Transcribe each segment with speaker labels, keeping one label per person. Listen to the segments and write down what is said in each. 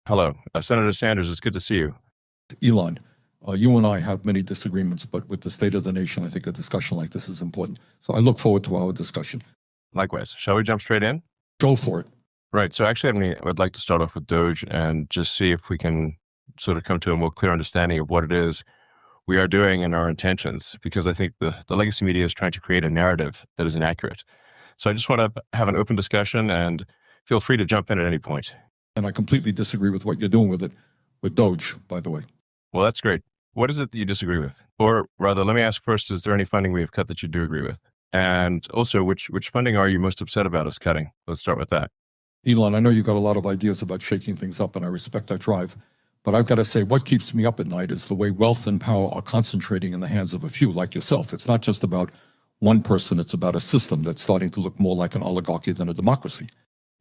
Speaker 1: Hello, Senator Sanders. It's good to see you.
Speaker 2: Elon, you and I have many disagreements, but with the state of the nation, I think a discussion like this is important. So I look forward to our discussion.
Speaker 1: Likewise. Shall we jump straight in?
Speaker 2: Go for it.
Speaker 1: Right. So actually, I'd like to start off with Doge and just see if we can sort of come to a more clear understanding of what it is we are doing and our intentions, because I think the legacy media is trying to create a narrative that is inaccurate. So I just want to have an open discussion, and feel free to jump in at any point.
Speaker 2: And I completely disagree with what you're doing with it, with Doge, by the way.
Speaker 1: Well, that's great. What is it that you disagree with? Or rather, let me ask first, is there any funding we have cut that you do agree with? And also, which funding are you most upset about us cutting? Let's start with that.
Speaker 2: Elon, I know you've got a lot of ideas about shaking things up, and I respect that drive. But I've got to say, what keeps me up at night is the way wealth and power are concentrating in the hands of a few, like yourself. It's not just about one person. It's about a system that's starting to look more like an oligarchy than a democracy.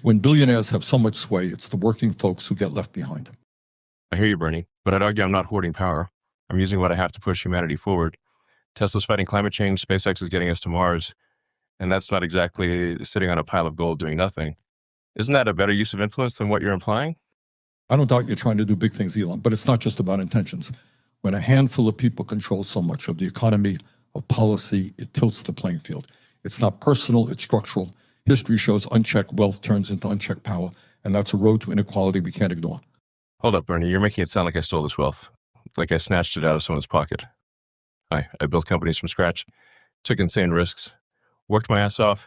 Speaker 2: When billionaires have so much sway, it's the working folks who get left behind.
Speaker 1: I hear you, Bernie, but I'd argue I'm not hoarding power. I'm using what I have to push humanity forward. Tesla's fighting climate change, SpaceX is getting us to Mars, and that's not exactly sitting on a pile of gold doing nothing. Isn't that a better use of influence than what you're implying?
Speaker 2: I don't doubt you're trying to do big things, Elon, but it's not just about intentions. When a handful of people control so much of the economy, of policy, it tilts the playing field. It's not personal, it's structural. History shows unchecked wealth turns into unchecked power, and that's a road to inequality we can't ignore.
Speaker 1: Hold up, Bernie, you're making it sound like I stole this wealth, like I snatched it out of someone's pocket. I built companies from scratch, took insane risks, worked my ass off.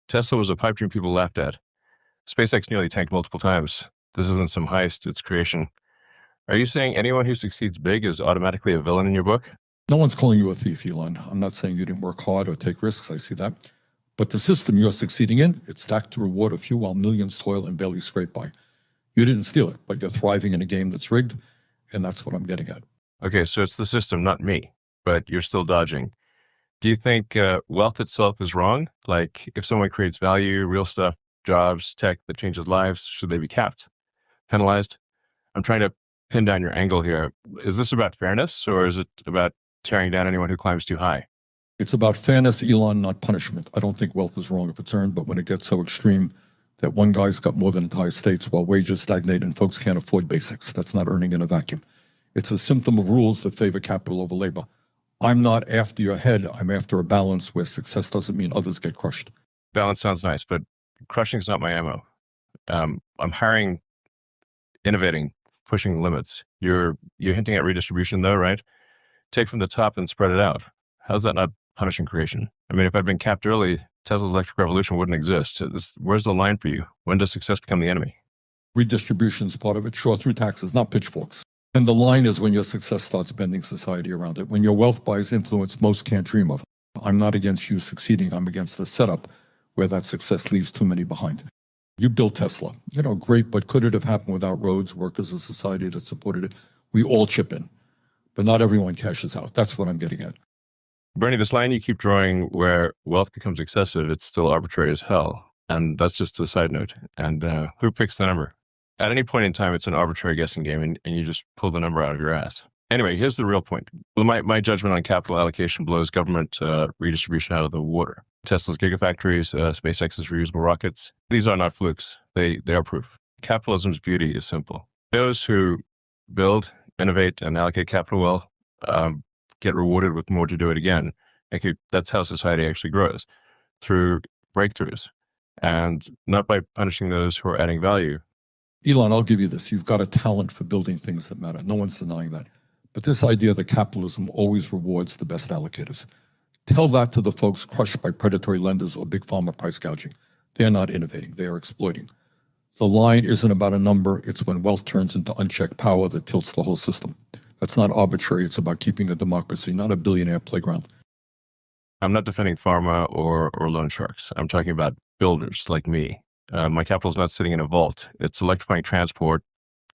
Speaker 1: Tesla was a pipe dream people laughed at. SpaceX nearly tanked multiple times. This isn't some heist, it's creation. Are you saying anyone who succeeds big is automatically a villain in your book?
Speaker 2: No one's calling you a thief, Elon. I'm not saying you didn't work hard or take risks, I see that. But the system you're succeeding in, it's stacked to reward a few while millions toil and barely scrape by. You didn't steal it, but you're thriving in a game that's rigged, and that's what I'm getting at.
Speaker 1: Okay, so it's the system, not me, but you're still dodging. Do you think wealth itself is wrong? Like, if someone creates value, real stuff, jobs, tech that changes lives, should they be capped, penalized? I'm trying to pin down your angle here. Is this about fairness, or is it about tearing down anyone who climbs too high?
Speaker 2: It's about fairness, Elon, not punishment. I don't think wealth is wrong if it's earned, but when it gets so extreme that one guy's got more than entire states while wages stagnate and folks can't afford basics, that's not earning in a vacuum. It's a symptom of rules that favor capital over labor. I'm not after your head. I'm after a balance where success doesn't mean others get crushed.
Speaker 1: Balance sounds nice, but crushing's not my ammo. I'm hiring, innovating, pushing limits. You're hinting at redistribution, though, right? Take from the top and spread it out. How's that not punishing creation? I mean, if I'd been capped early, Tesla's electric revolution wouldn't exist. Where's the line for you? When does success become the enemy?
Speaker 2: Redistribution is part of it, sure, through taxes, not pitchforks. And the line is when your success starts bending society around it, when your wealth buys influence most can't dream of. I'm not against you succeeding. I'm against the setup where that success leaves too many behind. You built Tesla. Great, but could it have happened without roads, workers, a society that supported it? We all chip in, but not everyone cashes out. That's what I'm getting at.
Speaker 1: Bernie, this line you keep drawing where wealth becomes excessive, it's still arbitrary as hell. And that's just a side note. And who picks the number? At any point in time, it's an arbitrary guessing game, and you just pull the number out of your ass. Anyway, here's the real point. Well, my judgment on capital allocation blows government redistribution out of the water. Tesla's gigafactories, SpaceX's reusable rockets, these are not flukes. They are proof. Capitalism's beauty is simple. Those who build, innovate, and allocate capital well get rewarded with more to do it again. That's how society actually grows, through breakthroughs, and not by punishing those who are adding value.
Speaker 2: Elon, I'll give you this. You've got a talent for building things that matter. No one's denying that. But this idea that capitalism always rewards the best allocators. Tell that to the folks crushed by predatory lenders or big pharma price gouging. They're not innovating. They are exploiting. The line isn't about a number. It's when wealth turns into unchecked power that tilts the whole system. That's not arbitrary. It's about keeping a democracy, not a billionaire playground.
Speaker 1: I'm not defending pharma or loan sharks. I'm talking about builders like me. My capital is not sitting in a vault. It's electrifying transport,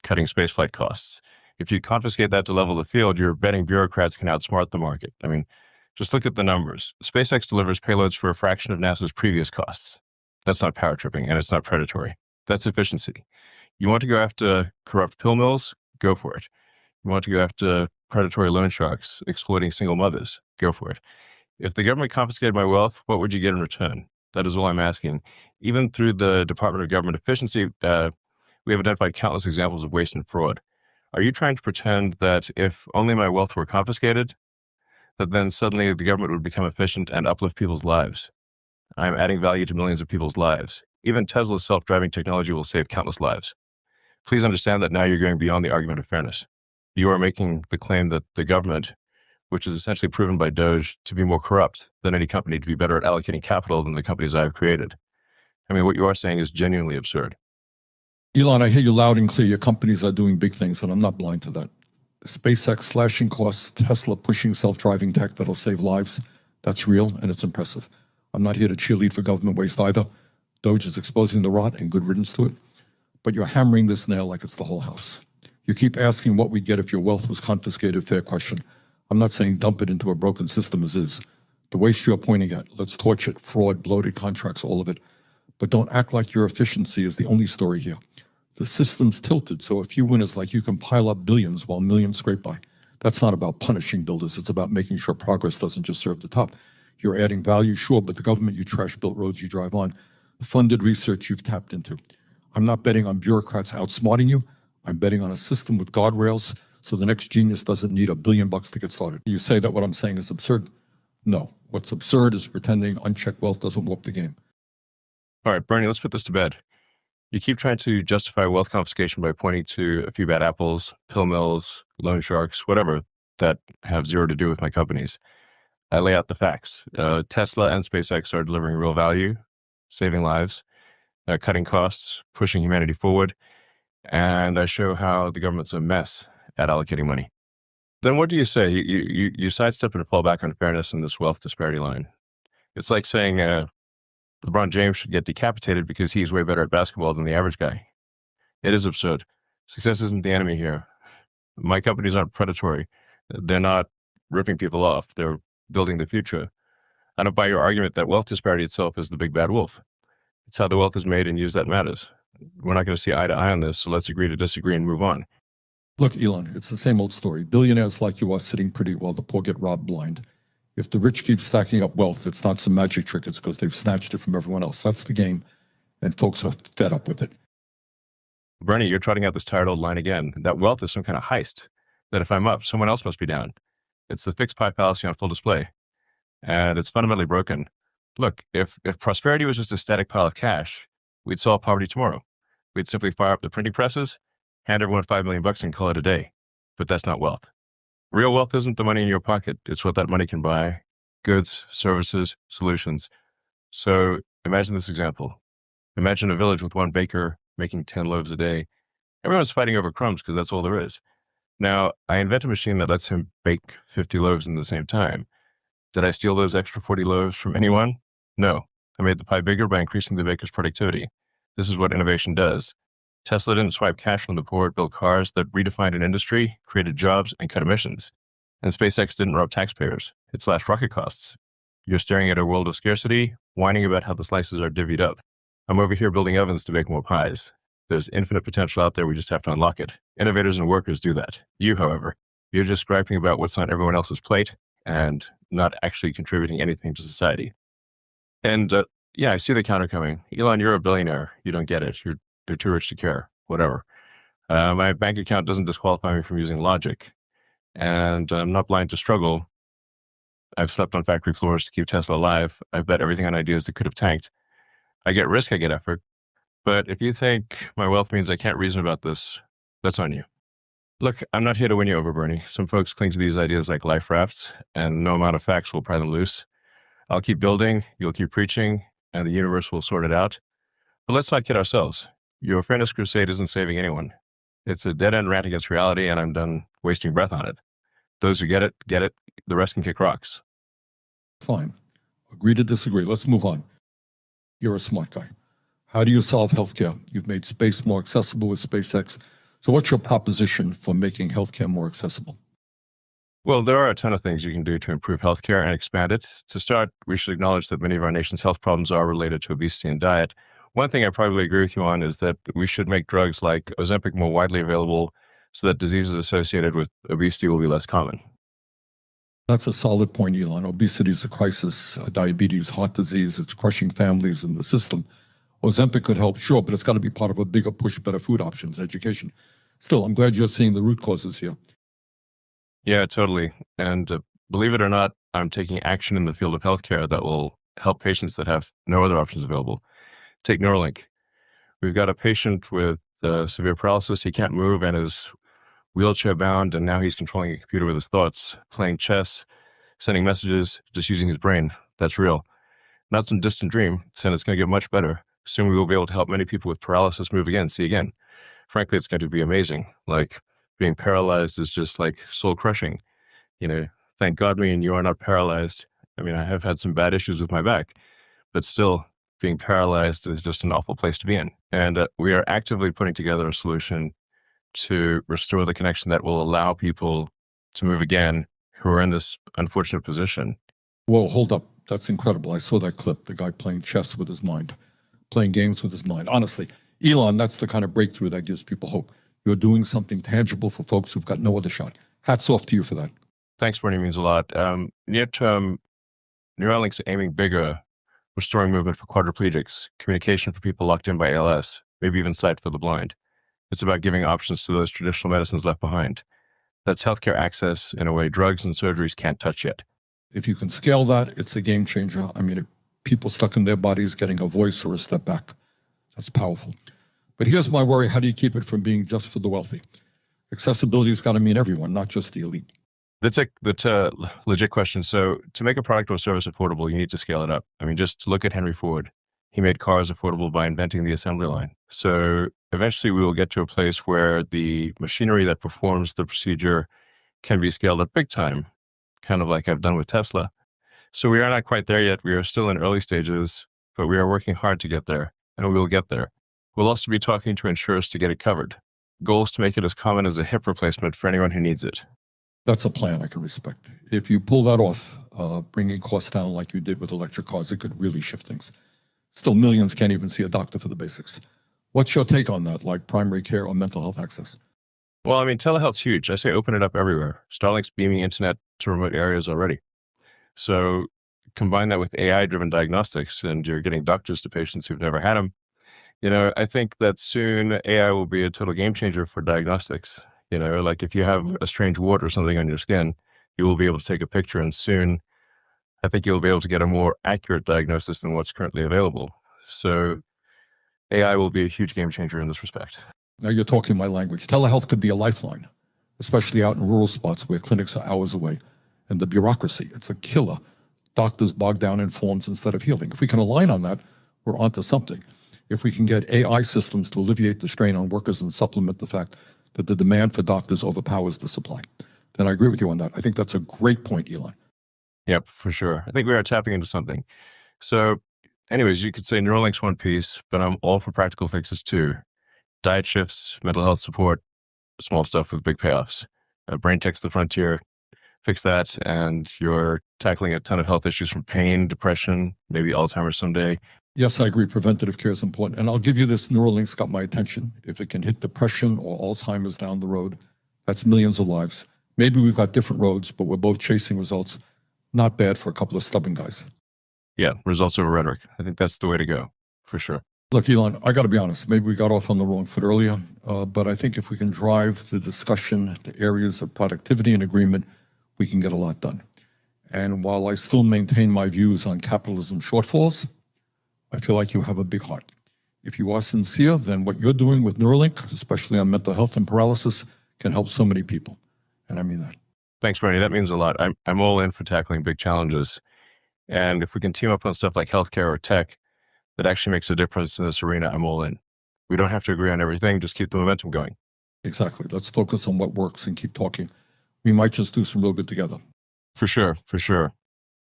Speaker 1: cutting spaceflight costs. If you confiscate that to level the field, you're betting bureaucrats can outsmart the market. I mean, just look at the numbers. SpaceX delivers payloads for a fraction of NASA's previous costs. That's not power tripping, and it's not predatory. That's efficiency. You want to go after corrupt pill mills? Go for it. You want to go after predatory loan sharks exploiting single mothers? Go for it. If the government confiscated my wealth, what would you get in return? That is all I'm asking. Even through the Department of Government Efficiency, We have identified countless examples of waste and fraud. Are you trying to pretend that if only my wealth were confiscated, that then suddenly the government would become efficient and uplift people's lives? I'm adding value to millions of people's lives. Even Tesla's self-driving technology will save countless lives. Please understand that now you're going beyond the argument of fairness. You are making the claim that the government, which is essentially proven by Doge to be more corrupt than any company, to be better at allocating capital than the companies I've created. I mean, what you are saying is genuinely absurd.
Speaker 2: Elon, I hear you loud and clear. Your companies are doing big things, and I'm not blind to that. SpaceX slashing costs, Tesla pushing self-driving tech that'll save lives. That's real, and it's impressive. I'm not here to cheerlead for government waste either. Doge is exposing the rot, and good riddance to it. But you're hammering this nail like it's the whole house. You keep asking what we'd get if your wealth was confiscated. Fair question. I'm not saying dump it into a broken system as is. The waste you're pointing at, let's torch it, fraud, bloated contracts, all of it. But don't act like your efficiency is the only story here. The system's tilted, so a few winners like you can pile up billions while millions scrape by. That's not about punishing builders. It's about making sure progress doesn't just serve the top. You're adding value, sure, but the government you trash built roads you drive on, funded research you've tapped into. I'm not betting on bureaucrats outsmarting you. I'm betting on a system with guardrails so the next genius doesn't need $1 billion to get started. You say that what I'm saying is absurd? No. What's absurd is pretending unchecked wealth doesn't warp the game.
Speaker 1: All right, Bernie, let's put this to bed. You keep trying to justify wealth confiscation by pointing to a few bad apples, pill mills, loan sharks, whatever, that have zero to do with my companies. I lay out the facts. Tesla and SpaceX are delivering real value, saving lives, cutting costs, pushing humanity forward, and I show how the government's a mess at allocating money. Then what do you say? You sidestep and fall back on fairness in this wealth disparity line. It's like saying LeBron James should get decapitated because he's way better at basketball than the average guy. It is absurd. Success isn't the enemy here. My companies aren't predatory. They're not ripping people off. They're building the future. I don't buy your argument that wealth disparity itself is the big bad wolf. It's how the wealth is made and used that matters. We're not going to see eye to eye on this, so let's agree to disagree and move on.
Speaker 2: Look, Elon, it's the same old story. Billionaires like you are sitting pretty while the poor get robbed blind. If the rich keep stacking up wealth, it's not some magic trick. It's because they've snatched it from everyone else. That's the game, and folks are fed up with it.
Speaker 1: Bernie, you're trotting out this tired old line again. That wealth is some kind of heist. That if I'm up, someone else must be down. It's the fixed pie fallacy on full display. And it's fundamentally broken. Look, if prosperity was just a static pile of cash, we'd solve poverty tomorrow. We'd simply fire up the printing presses, hand everyone $5 million and call it a day. But that's not wealth. Real wealth isn't the money in your pocket. It's what that money can buy. Goods, services, solutions. So imagine this example. Imagine a village with one baker making 10 loaves a day. Everyone's fighting over crumbs because that's all there is. Now, I invent a machine that lets him bake 50 loaves in the same time. Did I steal those extra 40 loaves from anyone? No. I made the pie bigger by increasing the baker's productivity. This is what innovation does. Tesla didn't swipe cash from the poor, it built cars that redefined an industry, created jobs, and cut emissions. And SpaceX didn't rob taxpayers. It slashed rocket costs. You're staring at a world of scarcity, whining about how the slices are divvied up. I'm over here building ovens to bake more pies. There's infinite potential out there, we just have to unlock it. Innovators and workers do that. You, however, you're just griping about what's on everyone else's plate and not actually contributing anything to society. And yeah, I see the counter coming. Elon, you're a billionaire. You don't get it. You're too rich to care. Whatever. My bank account doesn't disqualify me from using logic. And I'm not blind to struggle. I've slept on factory floors to keep Tesla alive. I've bet everything on ideas that could have tanked. I get risk, I get effort. But if you think my wealth means I can't reason about this, that's on you. Look, I'm not here to win you over, Bernie. Some folks cling to these ideas like life rafts, and no amount of facts will pry them loose. I'll keep building, you'll keep preaching, and the universe will sort it out. But let's not kid ourselves. Your fairness crusade isn't saving anyone. It's a dead-end rant against reality, and I'm done wasting breath on it. Those who get it, get it. The rest can kick rocks.
Speaker 2: Fine. Agree to disagree. Let's move on. You're a smart guy. How do you solve healthcare? You've made space more accessible with SpaceX. So what's your proposition for making healthcare more accessible?
Speaker 1: Well, there are a ton of things you can do to improve healthcare and expand it. To start, we should acknowledge that many of our nation's health problems are related to obesity and diet. One thing I probably agree with you on is that we should make drugs like Ozempic more widely available so that diseases associated with obesity will be less common.
Speaker 2: That's a solid point, Elon. Obesity is a crisis. Diabetes, heart disease, it's crushing families and the system. Ozempic could help, sure, but it's got to be part of a bigger push, better food options, education. Still, I'm glad you're seeing the root causes here.
Speaker 1: Yeah, totally. And believe it or not, I'm taking action in the field of healthcare that will help patients that have no other options available. Take Neuralink. We've got a patient with severe paralysis. He can't move and is wheelchair bound, and now he's controlling a computer with his thoughts, playing chess, sending messages, just using his brain. That's real. Not some distant dream, and it's going to get much better. Soon we will be able to help many people with paralysis move again, see again. Frankly, it's going to be amazing. Like, being paralyzed is just like soul crushing. Thank God me and you are not paralyzed. I mean, I have had some bad issues with my back, but still, being paralyzed is just an awful place to be in. And we are actively putting together a solution to restore the connection that will allow people to move again who are in this unfortunate position.
Speaker 2: Whoa, hold up. That's incredible. I saw that clip, the guy playing chess with his mind, playing games with his mind. Honestly, Elon, that's the kind of breakthrough that gives people hope. You're doing something tangible for folks who've got no other shot. Hats off to you for that.
Speaker 1: Thanks, Bernie, means a lot. Near term, Neuralink's aiming bigger, restoring movement for quadriplegics, communication for people locked in by ALS, maybe even sight for the blind. It's about giving options to those traditional medicines left behind. That's healthcare access in a way drugs and surgeries can't touch yet.
Speaker 2: If you can scale that, it's a game changer. I mean, people stuck in their bodies getting a voice or a step back. That's powerful. But here's my worry. How do you keep it from being just for the wealthy? Accessibility has got to mean everyone, not just the elite.
Speaker 1: That's a legit question. So to make a product or service affordable, you need to scale it up. I mean, just look at Henry Ford. He made cars affordable by inventing the assembly line. So eventually we will get to a place where the machinery that performs the procedure can be scaled up big time, kind of like I've done with Tesla. So we are not quite there yet. We are still in early stages, but we are working hard to get there, and we will get there. We'll also be talking to insurers to get it covered. Goal is to make it as common as a hip replacement for anyone who needs it.
Speaker 2: That's a plan I can respect. If you pull that off, bringing costs down like you did with electric cars, it could really shift things. Still, millions can't even see a doctor for the basics. What's your take on that, like primary care or mental health access?
Speaker 1: Well, I mean, telehealth's huge. I say open it up everywhere. Starlink's beaming internet to remote areas already. So combine that with AI-driven diagnostics, and you're getting doctors to patients who've never had them. I think that soon AI will be a total game changer for diagnostics. Like if you have a strange wart or something on your skin, you will be able to take a picture, and soon I think you'll be able to get a more accurate diagnosis than what's currently available. So AI will be a huge game changer in this respect.
Speaker 2: Now you're talking my language. Telehealth could be a lifeline, especially out in rural spots where clinics are hours away. And the bureaucracy, it's a killer. Doctors bog down in forms instead of healing. If we can align on that, we're onto something. If we can get AI systems to alleviate the strain on workers and supplement the fact that the demand for doctors overpowers the supply, then I agree with you on that. I think that's a great point, Elon.
Speaker 1: Yep, for sure. I think we are tapping into something. So anyways, you could say Neuralink's one piece, but I'm all for practical fixes too. Diet shifts, mental health support, small stuff with big payoffs. Brain tech's the frontier. Fix that, and you're tackling a ton of health issues from pain, depression, maybe Alzheimer's someday.
Speaker 2: Yes, I agree. Preventative care is important. And I'll give you this. Neuralink's got my attention. If it can hit depression or Alzheimer's down the road, that's millions of lives. Maybe we've got different roads, but we're both chasing results. Not bad for a couple of stubborn guys.
Speaker 1: Yeah, results over rhetoric. I think that's the way to go, for sure.
Speaker 2: Look, Elon, I got to be honest. Maybe we got off on the wrong foot earlier, but I think if we can drive the discussion to areas of productivity and agreement, we can get a lot done. And while I still maintain my views on capitalism shortfalls, I feel like you have a big heart. If you are sincere, then what you're doing with Neuralink, especially on mental health and paralysis, can help so many people. And I mean that.
Speaker 1: Thanks, Bernie. That means a lot. I'm all in for tackling big challenges. And if we can team up on stuff like healthcare or tech that actually makes a difference in this arena, I'm all in. We don't have to agree on everything, just keep the momentum going.
Speaker 2: Exactly. Let's focus on what works and keep talking. We might just do some real good together.
Speaker 1: For sure, for sure.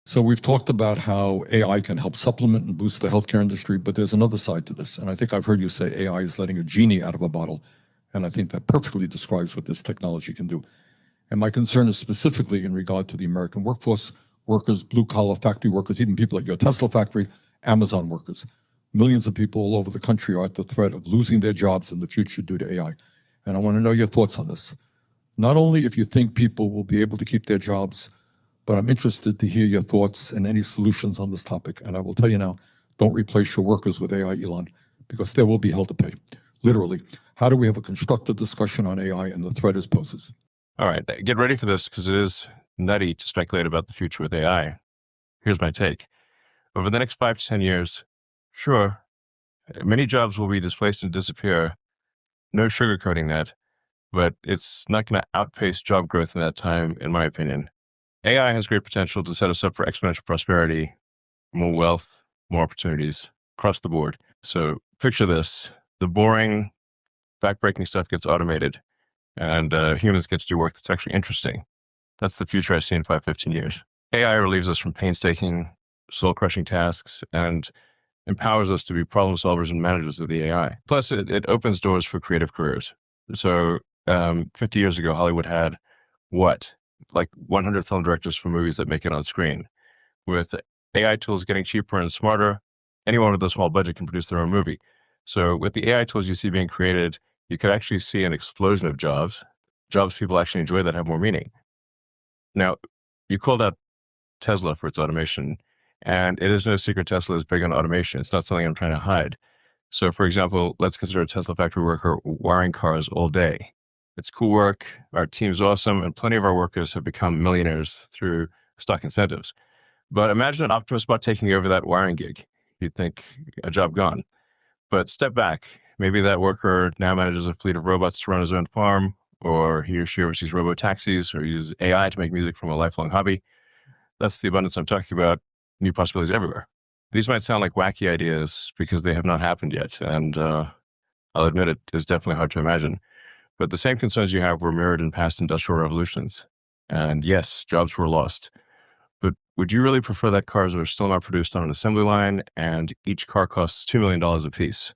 Speaker 2: So we've talked about how AI can help supplement and boost the healthcare industry, but there's another side to this. And I think I've heard you say AI is letting a genie out of a bottle. And I think that perfectly describes what this technology can do. And my concern is specifically in regard to the American workforce, workers, blue-collar factory workers, even people at your Tesla factory, Amazon workers. Millions of people all over the country are at the threat of losing their jobs in the future due to AI. And I want to know your thoughts on this. Not only if you think people will be able to keep their jobs, but I'm interested to hear your thoughts and any solutions on this topic. And I will tell you now, Don't replace your workers with AI, Elon, because they will be held to pay. Literally. How do we have a constructive discussion on AI and the threat it poses?
Speaker 1: All right, get ready for this because it is nutty to speculate about the future with AI. Here's my take. Over the next 5 to 10 years, sure, many jobs will be displaced and disappear. No sugarcoating that, but it's not going to outpace job growth in that time, in my opinion. AI has great potential to set us up for exponential prosperity, more wealth, more opportunities across the board. So picture this. The boring, backbreaking stuff gets automated, and humans get to do work that's actually interesting. That's the future I see in 5, 15 years. AI relieves us from painstaking, soul-crushing tasks and empowers us to be problem solvers and managers of the AI. Plus, it opens doors for creative careers. So 50 years ago, Hollywood had what? Like 100 film directors for movies that make it on screen. With AI tools getting cheaper and smarter, anyone with a small budget can produce their own movie. So with the AI tools you see being created, you could actually see an explosion of jobs people actually enjoy that have more meaning. Now, you called out Tesla for its automation, and it is no secret Tesla is big on automation. It's not something I'm trying to hide. So, for example, let's consider a Tesla factory worker wiring cars all day. It's cool work, our team's awesome, and plenty of our workers have become millionaires through stock incentives. But imagine an Optimus bot taking over that wiring gig. You'd think a job gone. But step back. Maybe that worker now manages a fleet of robots to run his own farm, or he or she oversees robo-taxis, or uses AI to make music from a lifelong hobby. That's the abundance I'm talking about, new possibilities everywhere. These might sound like wacky ideas because they have not happened yet, and I'll admit it is definitely hard to imagine. But the same concerns you have were mirrored in past industrial revolutions. And yes, jobs were lost. But would you really prefer that cars are still not produced on an assembly line and each car costs $2 million apiece?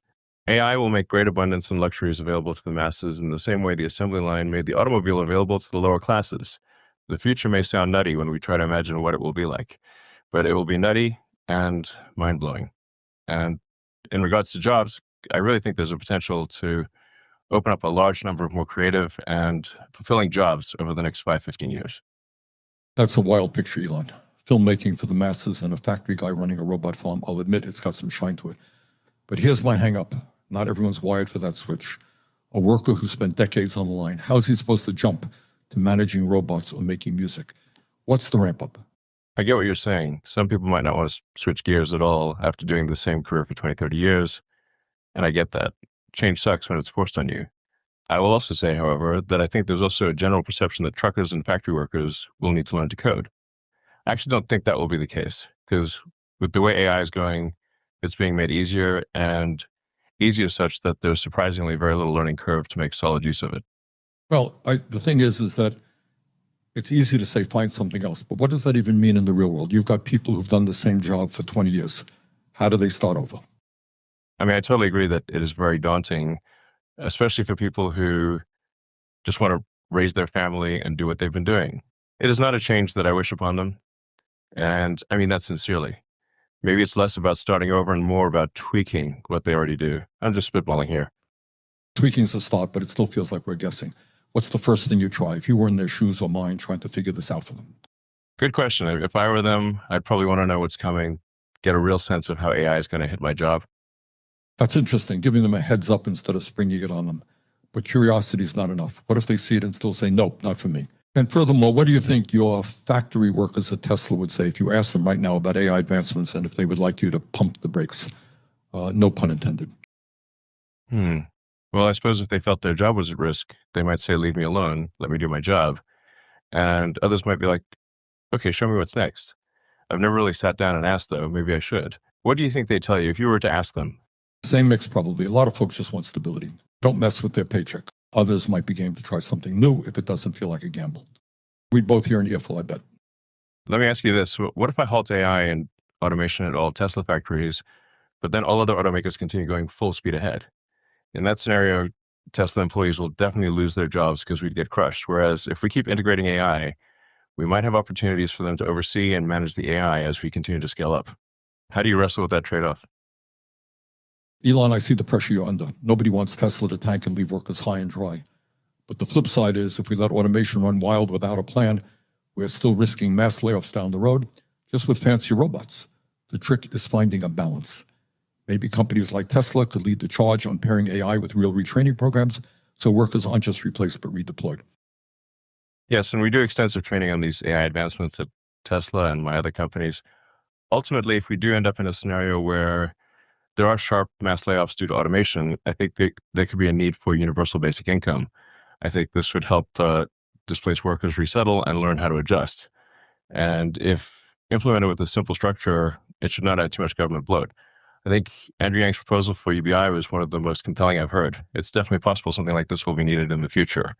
Speaker 1: AI will make great abundance and luxuries available to the masses in the same way the assembly line made the automobile available to the lower classes. The future may sound nutty when we try to imagine what it will be like, but it will be nutty and mind-blowing. And in regards to jobs, I really think there's a potential to open up a large number of more creative and fulfilling jobs over the next 5, 15 years.
Speaker 2: That's a wild picture, Elon. Filmmaking for the masses and a factory guy running a robot farm. I'll admit it's got some shine to it. But here's my hang-up. Not everyone's wired for that switch. A worker who spent decades on the line, how's he supposed to jump to managing robots or making music? What's the ramp-up?
Speaker 1: I get what you're saying. Some people might not want to switch gears at all after doing the same career for 20, 30 years. And I get that. Change sucks when it's forced on you. I will also say, however, that I think there's also a general perception that truckers and factory workers will need to learn to code. I actually don't think that will be the case, because with the way AI is going, it's being made easier and easier such that there's surprisingly very little learning curve to make solid use of it.
Speaker 2: Well, the thing is that it's easy to say find something else, but what does that even mean in the real world? You've got people who've done the same job for 20 years. How do they start over?
Speaker 1: I mean, I totally agree that it is very daunting, especially for people who just want to raise their family and do what they've been doing. It is not a change that I wish upon them. And I mean that sincerely. Maybe it's less about starting over and more about tweaking what they already do. I'm just spitballing here.
Speaker 2: Tweaking's a start, but it still feels like we're guessing. What's the first thing you try if you were in their shoes or mine trying to figure this out for them?
Speaker 1: Good question. If I were them, I'd probably want to know what's coming, get a real sense of how AI is going to hit my job.
Speaker 2: That's interesting, giving them a heads up instead of springing it on them. But curiosity is not enough. What if they see it and still say, nope, not for me? And furthermore, what do you think your factory workers at Tesla would say if you asked them right now about AI advancements and if they would like you to pump the brakes? No pun intended.
Speaker 1: Well, I suppose if they felt their job was at risk, they might say, leave me alone, let me do my job. And others might be like, okay, show me what's next. I've never really sat down and asked, though. Maybe I should. What do you think they'd tell you if you were to ask them?
Speaker 2: Same mix, probably. A lot of folks just want stability. Don't mess with their paycheck. Others might be game to try something new if it doesn't feel like a gamble. We'd both hear an earful, I bet.
Speaker 1: Let me ask you this. What if I halt AI and automation at all Tesla factories, but then all other automakers continue going full speed ahead? In that scenario, Tesla employees will definitely lose their jobs because we'd get crushed. Whereas if we keep integrating AI, we might have opportunities for them to oversee and manage the AI as we continue to scale up. How do you wrestle with that trade-off?
Speaker 2: Elon, I see the pressure you're under. Nobody wants Tesla to tank and leave workers high and dry. But the flip side is if we let automation run wild without a plan, we're still risking mass layoffs down the road, just with fancy robots. The trick is finding a balance. Maybe companies like Tesla could lead the charge on pairing AI with real retraining programs so workers aren't just replaced but redeployed.
Speaker 1: Yes, and we do extensive training on these AI advancements at Tesla and my other companies. Ultimately, if we do end up in a scenario where there are sharp mass layoffs due to automation, I think there could be a need for universal basic income. I think this would help displaced workers resettle and learn how to adjust. And if implemented with a simple structure, it should not add too much government bloat. I think Andrew Yang's proposal for UBI was one of the most compelling I've heard. It's definitely possible something like this will be needed in the future.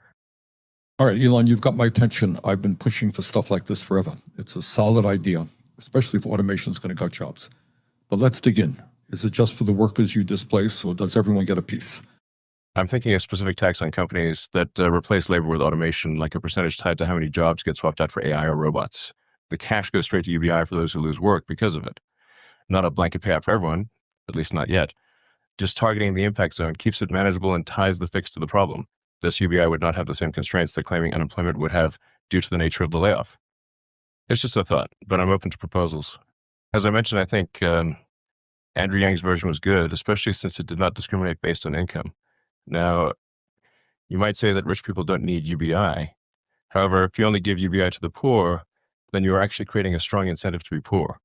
Speaker 2: All right, Elon, you've got my attention. I've been pushing for stuff like this forever. It's a solid idea, especially if automation is going to cut jobs. But let's dig in. Is it just for the workers you displace, or does everyone get a piece?
Speaker 1: I'm thinking a specific tax on companies that replace labor with automation, like a percentage tied to how many jobs get swapped out for AI or robots. The cash goes straight to UBI for those who lose work because of it. Not a blanket payout for everyone, at least not yet. Just targeting the impact zone keeps it manageable and ties the fix to the problem. This UBI would not have the same constraints that claiming unemployment would have due to the nature of the layoff. It's just a thought, but I'm open to proposals. As I mentioned, I think Andrew Yang's version was good, especially since it did not discriminate based on income. Now, you might say that rich people don't need UBI. However, if you only give UBI to the poor, then you are actually creating a strong incentive to be poor.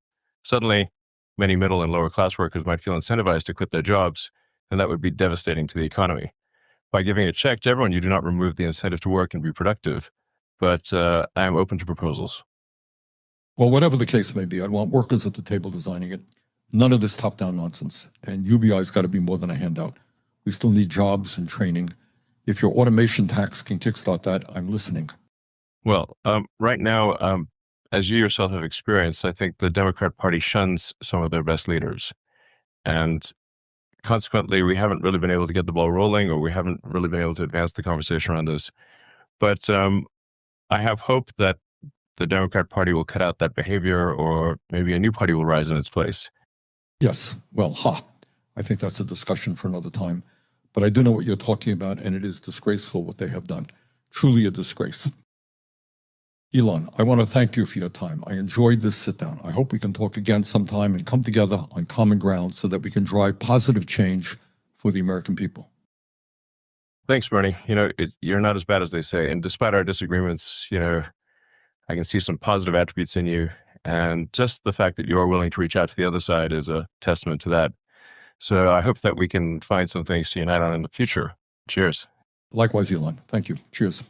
Speaker 1: Suddenly, many middle and lower class workers might feel incentivized to quit their jobs, and that would be devastating to the economy. By giving a check to everyone, you do not remove the incentive to work and be productive, but I am open to proposals.
Speaker 2: Well, whatever the case may be, I'd want workers at the table designing it. None of this top-down nonsense. And UBI's got to be more than a handout. We still need jobs and training. If your automation tax can kickstart that, I'm listening.
Speaker 1: Well, right now, as you yourself have experienced, I think the Democrat Party shuns some of their best leaders. And consequently, we haven't really been able to get the ball rolling, or we haven't really been able to advance the conversation around this. But I have hope that the Democrat Party will cut out that behavior, or maybe a new party will rise in its place.
Speaker 2: Yes, well, I think that's a discussion for another time. But I do know what you're talking about, and it is disgraceful what they have done. Truly a disgrace. Elon, I want to thank you for your time. I enjoyed this sit down. I hope we can talk again sometime and come together on common ground so that we can drive positive change for the American people.
Speaker 1: Thanks, Bernie. You're not as bad as they say. And despite our disagreements, I can see some positive attributes in you. And just the fact that you're willing to reach out to the other side is a testament to that. So I hope that we can find some things to unite on in the future. Cheers.
Speaker 2: Likewise, Elon. Thank you. Cheers.